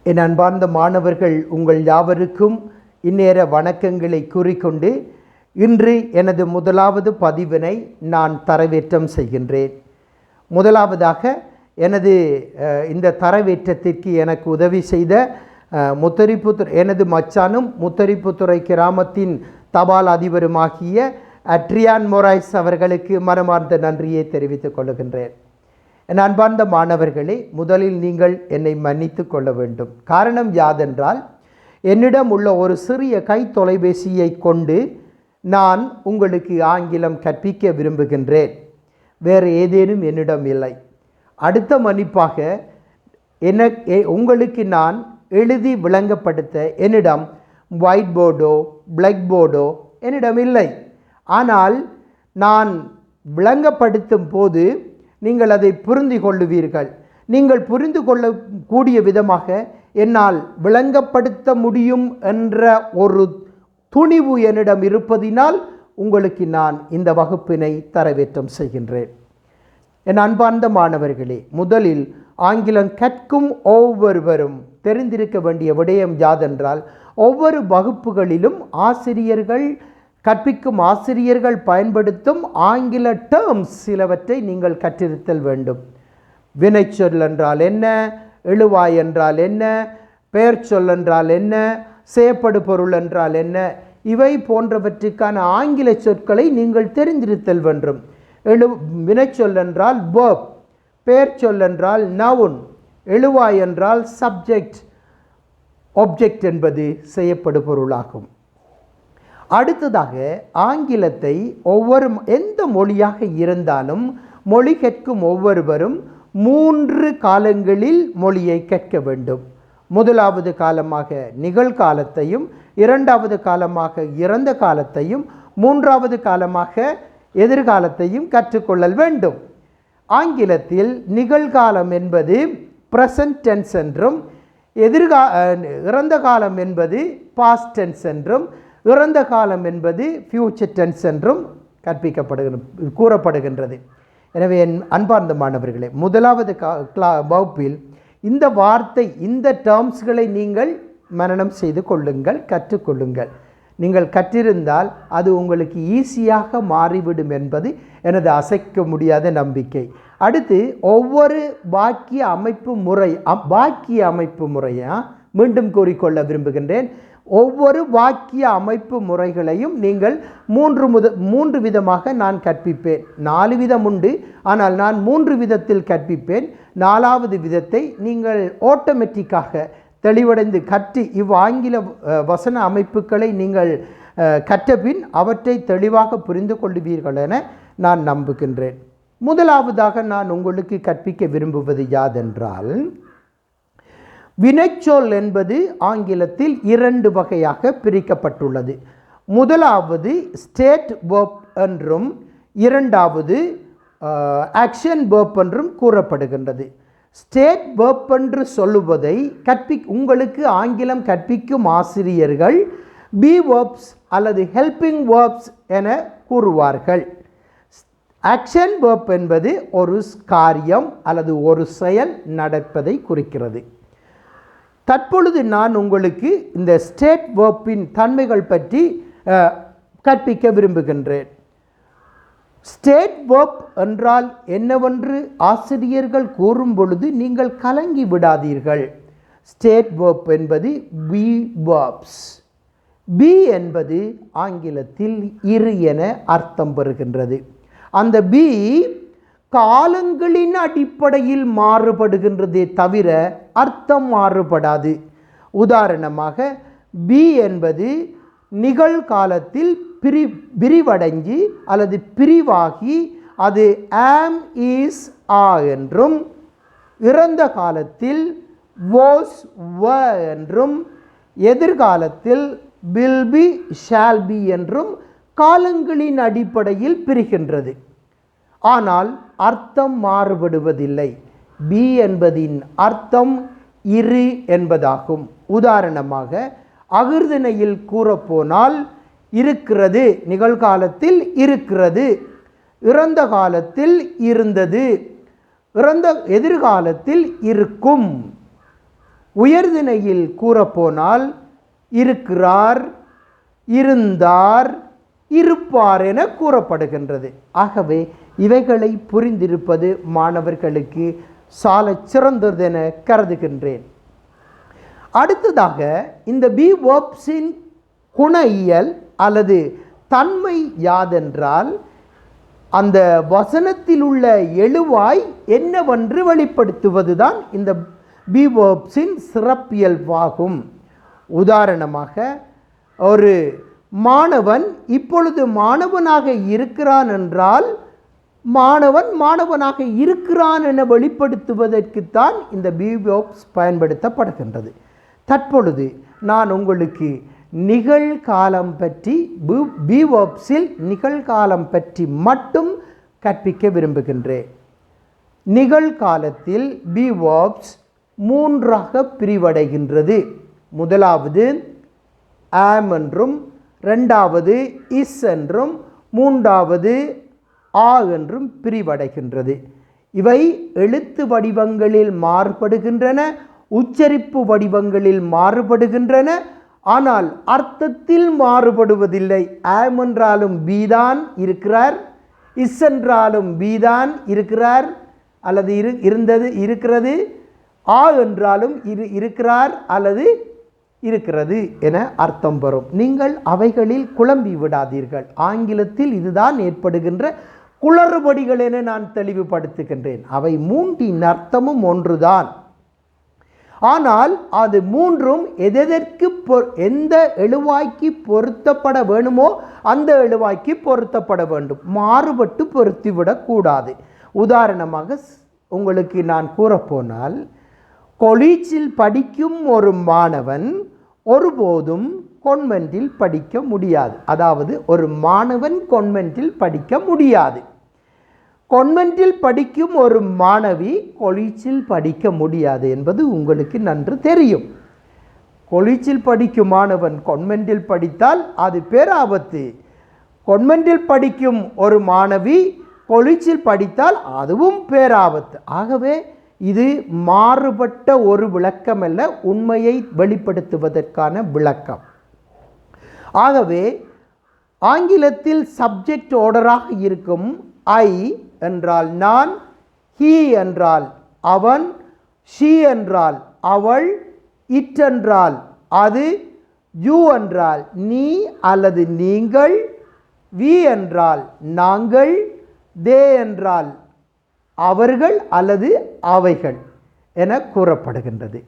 என் அன்பார்ந்த மாணவர்கள் உங்கள் யாவருக்கும் இந்நேர வணக்கங்களை கூறிக்கொண்டு இன்று எனது முதலாவது பதிவினை நான் தரவேற்றம் செய்கின்றேன். முதலாவதாக இந்த தரவேற்றத்திற்கு எனக்கு உதவி செய்த எனது மச்சானும் முத்தரிப்புத்துறை கிராமத்தின் தபால் அதிபருமாகிய அட்ரியான் மொரைஸ் அவர்களுக்கு மனமார்ந்த நன்றியை தெரிவித்துக் கொள்கின்றேன். என் அன்பார்ந்த மாணவர்களே, முதலில் நீங்கள் என்னை மன்னித்து கொள்ள வேண்டும். காரணம் யாதென்றால், என்னிடம் உள்ள ஒரு சிறிய கை தொலைபேசியை கொண்டு நான் உங்களுக்கு ஆங்கிலம் கற்பிக்க விரும்புகின்றேன். வேறு ஏதேனும் என்னிடம் இல்லை. அடுத்த மன்னிப்பாக உங்களுக்கு நான் எழுதி விளங்கப்படுத்த என்னிடம் ஒயிட் போர்டோ பிளாக் போர்டோ என்னிடம் இல்லை. ஆனால் நான் விளங்கப்படுத்தும் போது நீங்கள் அதை புரிந்து கொள்ளுவீர்கள். நீங்கள் புரிந்து கொள்ளக்கூடிய விதமாக என்னால் விளங்கப்படுத்த முடியும் என்ற ஒரு துணிவு என்னிடம் இருப்பதினால் உங்களுக்கு நான் இந்த வகுப்பினை தரவேற்றம் செய்கின்றேன். என் அன்பார்ந்த மாணவர்களே, முதலில் ஆங்கிலம் கற்கும் ஒவ்வொருவரும் தெரிந்திருக்க வேண்டிய விடயம் யாதென்றால், ஒவ்வொரு வகுப்புகளிலும் கற்பிக்கும் ஆசிரியர்கள் பயன்படுத்தும் ஆங்கில டேர்ம்ஸ் சிலவற்றை நீங்கள் கற்றிருத்தல் வேண்டும். வினைச்சொல் என்றால் என்ன, எழுவாய் என்றால் என்ன, பெயர் சொல் என்றால் என்ன, செயற்படு பொருள் என்றால் என்ன, இவை போன்றவற்றுக்கான ஆங்கில சொற்களை நீங்கள் தெரிந்திருத்தல் வேண்டும். வினைச்சொல் என்றால் verb, பெயர் சொல் என்றால் noun, எழுவாய் என்றால் subject, object என்பது செயற்படு பொருளாகும். அடுத்ததாக, ஆங்கிலத்தை எந்த மொழியாக இருந்தாலும் மொழி கற்கும் ஒவ்வொருவரும் 3 காலங்களில் மொழியை கற்க வேண்டும். முதலாவது காலமாக நிகழ்காலத்தையும், இரண்டாவது காலமாக இறந்த காலத்தையும், மூன்றாவது காலமாக எதிர்காலத்தையும் கற்றுக்கொள்ளல் வேண்டும். ஆங்கிலத்தில் நிகழ்காலம் என்பது ப்ரெசன்ட் டென்ஸ் என்றும், இறந்த காலம் என்பது பாஸ்ட் டென்ஸ் என்றும், இறந்த காலம் என்பது ஃபியூச்சர் டென்ஸ் என்றும் கூறப்படுகின்றது. எனவே என் அன்பார்ந்த மாணவர்களே, முதலாவது வகுப்பில் இந்த வார்த்தை, இந்த டேர்ம்ஸ்களை நீங்கள் மனனம் செய்து கொள்ளுங்கள், கற்றுக்கொள்ளுங்கள். நீங்கள் கற்றிருந்தால் அது உங்களுக்கு ஈஸியாக மாறிவிடும் என்பது எனது அசைக்க முடியாத நம்பிக்கை. அடுத்து, ஒவ்வொரு வாக்கிய அமைப்பு முறையை மீண்டும் கூறிக்கொள்ள விரும்புகின்றேன். ஒவ்வொரு வாக்கிய அமைப்பு முறைகளையும் நீங்கள் 3 விதமாக நான் கற்பிப்பேன். 4 விதம் உண்டு, ஆனால் நான் 3 விதத்தில் கற்பிப்பேன். 4வது விதத்தை நீங்கள் ஆட்டோமேட்டிக்காக தெளிவடைந்து கற்று ஆங்கில வசன அமைப்புகளை நீங்கள் கற்றபின் அவற்றை தெளிவாக புரிந்து கொள்வீர்கள் என நான் நம்புகின்றேன். முதலாவதாக நான் உங்களுக்கு கற்பிக்க விரும்புவது யாதென்றால், வினைச்சொல் என்பது ஆங்கிலத்தில் 2 வகையாக பிரிக்கப்பட்டுள்ளது. முதலாவது ஸ்டேட் வெர்ப் என்றும், இரண்டாவது ஆக்ஷன் வெர்ப் என்றும் கூறப்படுகின்றது. ஸ்டேட் வெர்ப் என்று சொல்லுவதை உங்களுக்கு ஆங்கிலம் கற்பிக்கும் ஆசிரியர்கள் பி வெர்ப்ஸ் அல்லது ஹெல்பிங் வெர்ப்ஸ் என கூறுவார்கள். ஆக்ஷன் வெர்ப் என்பது ஒரு காரியம் அல்லது ஒரு செயல் நடப்பதை குறிக்கிறது. தற்பொழுது நான் உங்களுக்கு இந்த ஸ்டேட் வெர்ப்பின் தன்மைகள் பற்றி கற்பிக்க விரும்புகின்றேன். ஸ்டேட் வெர்ப் என்றால் என்னவென்று ஆசிரியர்கள் கூறும் பொழுது நீங்கள் கலங்கி விடாதீர்கள். ஸ்டேட் வெர்ப் என்பது பி வெர்ப்ஸ். பி என்பது ஆங்கிலத்தில் இரு என அர்த்தம் பெறுகின்றது. அந்த பி காலங்களின் அடிப்படையில் மாறுபடுகின்றதே தவிர அர்த்தம் மாறுபடாது. உதாரணமாக, பி என்பது நிகழ்காலத்தில் விரிவடைஞ்சி அல்லது பிரிவாகி அது ஆம், இஸ், ஆர் என்றும், இறந்த காலத்தில் வாஸ், வர் என்றும், எதிர்காலத்தில் வில் பி, ஷால் பி என்றும் காலங்களின் அடிப்படையில் பிரிகின்றது. ஆனால் அர்த்தம் மாறுபடுவதில்லை. பி என்பதின் அர்த்தம் இரு என்பதாகும். உதாரணமாக, அகிர்திணையில் கூறப்போனால் இருக்கிறது, நிகழ்காலத்தில் இருக்கிறது, இறந்த காலத்தில் இருந்தது, எதிர்காலத்தில் இருக்கும். உயர்திணையில் கூறப்போனால் இருக்கிறார், இருந்தார், இருப்பார் என கூறப்படுகின்றது. ஆகவே இவைகளை புரிந்திருப்பது மாணவர்களுக்கு சாலச் சிறந்ததென கருதுகின்றேன். அடுத்ததாக இந்த பி வேர்ப்ஸின் குண இயல் அல்லது தன்மை யாதென்றால் அந்த வசனத்தில் உள்ள எழுவாய் என்னவென்று வெளிப்படுத்துவதுதான் இந்த பி வேர்ப்ஸின் சிறப்பியல்பாகும். உதாரணமாக, ஒரு மாணவன் இப்பொழுது மாணவனாக இருக்கிறான் என்றால் மாணவன் மாணவனாக இருக்கிறான் என வெளிப்படுத்துவதற்குத்தான் இந்த பி வேர்ப்ஸ் பயன்படுத்தப்படுகின்றது. தற்பொழுது நான் உங்களுக்கு நிகழ்காலம் பற்றி பி வேர்ப்ஸில் நிகழ்காலம் பற்றி மட்டும் கற்பிக்க விரும்புகின்றேன். நிகழ்காலத்தில் பி வேர்ப்ஸ் மூன்றாக பிரிவடைகின்றது. முதலாவது ஆம் என்றும், இரண்டாவது இஸ் என்றும், மூன்றாவது ஆ என்றும் பிரிவடைகின்றது. இவை எழுத்து வடிவங்களில் மாறுபடுகின்றன, உச்சரிப்பு வடிவங்களில் மாறுபடுகின்றன, ஆனால் அர்த்தத்தில் மாறுபடுவதில்லை. ஆம் என்றாலும் பீதான் இருக்கிறார், இஸ் என்றாலும் பீதான் இருக்கிறார் அல்லது இருக்கிறது, ஆ என்றாலும் இருக்கிறார் அல்லது இருக்கிறது என அர்த்தம் பெறும். நீங்கள் அவைகளில் குழம்பி விடாதீர்கள். ஆங்கிலத்தில் இதுதான் ஏற்படுகின்ற குளறுபடிகள் என நான் தெளிவுபடுத்துகின்றேன். அவை மூன்றின் அர்த்தமும் ஒன்றுதான். ஆனால் அது மூன்றும் எதற்கு எந்த எழுவாய்க்கு பொருத்தப்பட வேணுமோ அந்த எழுவாய்க்கு பொருத்தப்பட வேண்டும். மாறுபட்டு பொருத்திவிடக்கூடாது. உதாரணமாக உங்களுக்கு நான் கூறப்போனால், காலேஜில் படிக்கும் ஒரு மாணவன் ஒருபோதும் கான்வென்ட்டில் படிக்க முடியாது. அதாவது ஒரு மாணவன் கான்வென்ட்டில் படிக்க முடியாது. கான்வென்ட்டில் படிக்கும் ஒரு மாணவி காலேஜில் படிக்க முடியாது என்பது உங்களுக்கு நன்று தெரியும். காலேஜில் படிக்கும் மாணவன் கான்வென்ட்டில் படித்தால் அது பேராபத்து. கான்வென்ட்டில் படிக்கும் ஒரு மாணவி காலேஜில் படித்தால் அதுவும் பேராபத்து. ஆகவே இது மாறுபட்ட ஒரு விளக்கம் அல்ல, உண்மையை வெளிப்படுத்துவதற்கான விளக்கம். ஆகவே ஆங்கிலத்தில் சப்ஜெக்ட் ஆர்டராக இருக்கும் ஐ என்றால் நான், ஹீ என்றால் அவன், ஷீ என்றால் அவள், இட் என்றால் அது, யூ என்றால் நீ அல்லது நீங்கள், வி என்றால் நாங்கள், தே என்றால் அவர்கள் அல்லது அவைகள் என கூறப்படுகின்றது.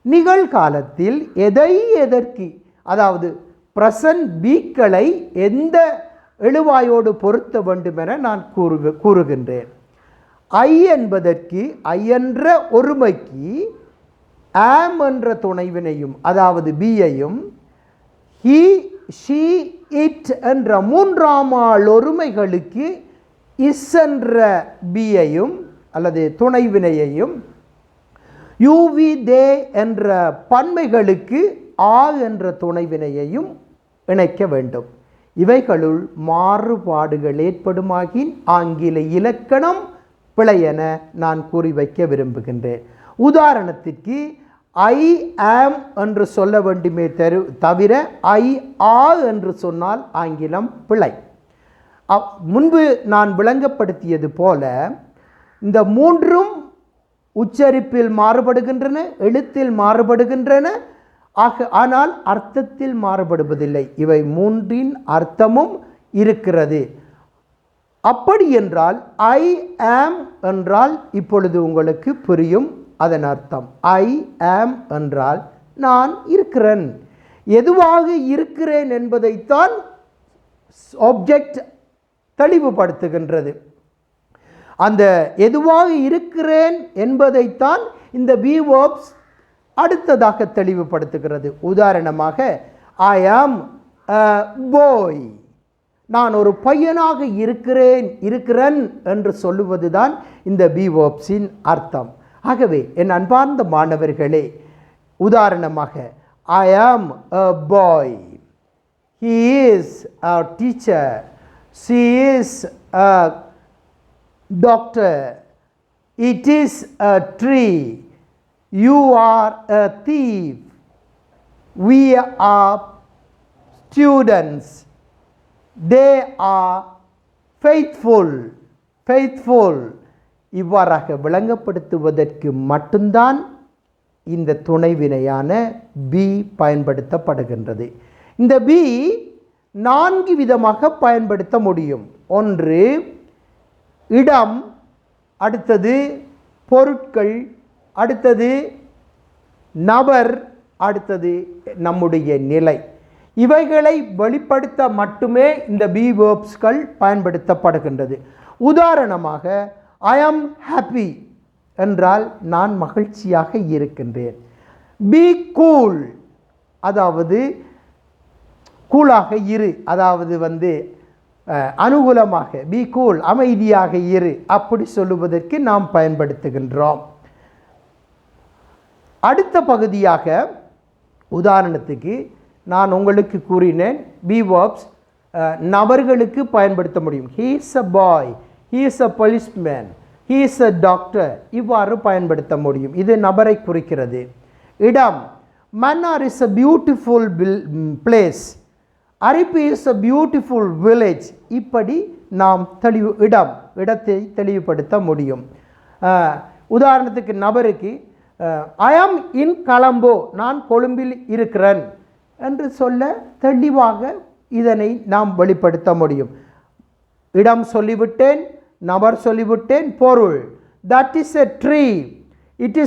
நிகழ்காலத்தில் எதற்கு, அதாவது பிரசன்ட் பீக்களை எந்த எழுவாயோடு பொருத்த வேண்டும் என நான் கூறுகின்றேன். ஐ என்பதற்கு ஐ என்ற ஒருமைக்கு ஆம் என்ற துணைவினையும் அதாவது பியையும், ஹி, ஷீ, இட் என்ற மூன்றாம் ஆள் ஒருமைகளுக்கு இஸ் என்ற பியையும் அல்லது துணைவினையையும், யூவி, தே என்ற பன்மைகளுக்கு ஆ என்ற துணைவினையையும் இணைக்க வேண்டும். இவைகளுள் மாறுபாடுகள் ஏற்படுமாகின் ஆங்கில இலக்கணம் பிழையென நான் கூறி வைக்க விரும்புகின்றேன். உதாரணத்திற்கு ஐ ஆம் என்று சொல்ல வேண்டுமே தவிர ஐ ஆ என்று சொன்னால் ஆங்கிலம் பிழை. முன்பு நான் விளங்கப்படுத்தியது போல இந்த மூன்றும் உச்சரிப்பில் மாறுபடுகின்றன, எழுத்தில் மாறுபடுகின்றன, ஆனால் அர்த்தத்தில் மாறுபடுவதில்லை. இவை மூன்றின் அர்த்தமும் இருக்கிறது. அப்படி என்றால் ஐ ஆம் என்றால் இப்பொழுது உங்களுக்கு புரியும் அதன் அர்த்தம். ஐ ஆம் என்றால் நான் இருக்கிறேன். எதுவாக இருக்கிறேன் என்பதைத்தான் ஆப்ஜெக்ட் தெளிவுபடுத்துகின்றது. அந்த எதுவாக இருக்கிறேன் என்பதைத்தான் இந்த பி வேர்ப்ஸ் அடுத்ததாக தெளிவுபடுத்துகிறது. உதாரணமாக ஐ ஆம் a boy, நான் ஒரு பையனாக இருக்கிறேன் என்று சொல்லுவதுதான் இந்த பி வேர்ப்ஸின் அர்த்தம். ஆகவே என் அன்பார்ந்த மாணவர்களே, உதாரணமாக ஐ ஆம் a boy, he is a teacher, she is a doctor, it is a tree, You are a thief. We are students. They are faithful. Faithful. இவ்வாறாக விளங்கப்படுத்துவதற்கு மட்டும்தான் இந்த துணைவினையான பி பயன்படுத்தப்படுகின்றது. இந்த பி 4 விதமாக பயன்படுத்த முடியும். ஒன்று இடம், அடுத்தது பொருட்கள், அடுத்தது நபர், அடுத்தது நம்முடைய நிலை. இவைகளை வெளிப்படுத்த மட்டுமே இந்த பி வேர்ப்ஸ்கள் பயன்படுத்தப்படுகின்றது. உதாரணமாக ஐ ஆம் ஹாப்பி என்றால் நான் மகிழ்ச்சியாக இருக்கின்றேன். பி கூல், அதாவது கூலாக இரு, அதாவது அனுகூலமாக, பி கூல் அமைதியாக இரு அப்படி சொல்லுவதற்கு நாம் பயன்படுத்துகின்றோம். அடுத்த பகுதியாக உதாரணத்துக்கு நான் உங்களுக்கு கூறினேன் பி வேர்ப்ஸ் நபர்களுக்கு பயன்படுத்த முடியும். He is a bye, he is a policeman, he is a doctor இவ்வாறு பயன்படுத்த முடியும். இது நபரை குறிக்கிறது. இடம், Mannar is a beautiful place, அரிப்பு இஸ் அ பியூட்டிஃபுல் வில்லேஜ். இப்படி நாம் இடத்தை தெளிவுபடுத்த முடியும். உதாரணத்துக்கு நபருக்கு ஐ ஆம் இன் கொலம்போ, நான் கொழும்பில் இருக்கிறேன் என்று சொல்ல தெளிவாக இதனை நாம் வெளிப்படுத்த முடியும். இடம் சொல்லிவிட்டேன், நபர் சொல்லிவிட்டேன், பொருள் that is a tree, it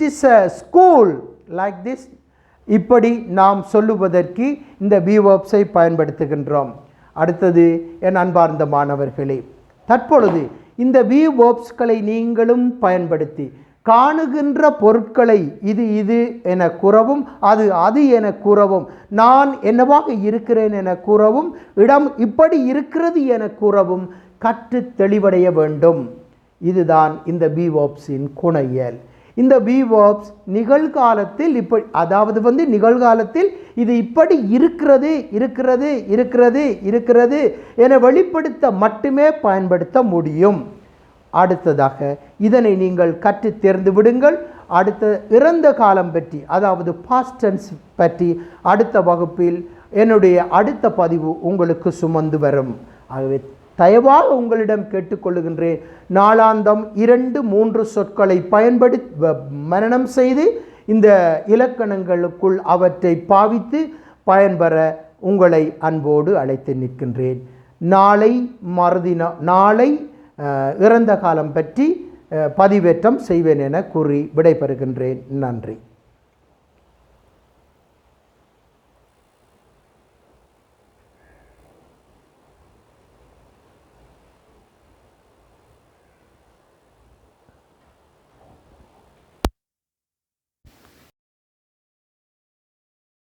is a school like this. இப்படி நாம் சொல்லுவதற்கு இந்த பி வேர்ப்ஸை பயன்படுத்துகின்றோம். அடுத்தது என் அன்பார்ந்த மாணவர்களே, தற்பொழுது இந்த பி வேர்ப்ஸ்களை நீங்களும் பயன்படுத்தி காணுகின்ற பொருட்களை இது என கூறவும், அது என கூறவும், நான் என்னவாக இருக்கிறேன் என கூறவும், இடம் இப்படி இருக்கிறது என கூறவும் கற்று தெளிவடைய வேண்டும். இதுதான் இந்த பி வேர்ப்ஸின் குணையல். இந்த பி வேர்ப்ஸ் நிகழ்காலத்தில் இப்படி, அதாவது நிகழ்காலத்தில் இது இப்படி இருக்கிறது இருக்கிறது இருக்கிறது இருக்கிறது என வெளிப்படுத்த மட்டுமே பயன்படுத்த முடியும். அடுத்ததாக இதனை நீங்கள் கற்று தேர்ந்து விடுங்கள். அடுத்த இறந்த காலம் பற்றி, அதாவது பாஸ்ட் டென்ஸ் பற்றி அடுத்த வகுப்பில் என்னுடைய அடுத்த பதிவு உங்களுக்கு சுமந்து வரும். ஆகவே தயவாக உங்களிடம் கேட்டுக்கொள்ளுகின்றேன், நாளாந்தம் 2-3 சொற்களை மனனம் செய்து இந்த இலக்கணங்களுக்குள் அவற்றை பாவித்து பயன்பெற உங்களை அன்போடு அழைத்து நிற்கின்றேன். நாளை இறந்த காலம் பற்றி பதிவேற்றம் செய்வேன் என கூறி விடைபெறுகின்றேன். நன்றி.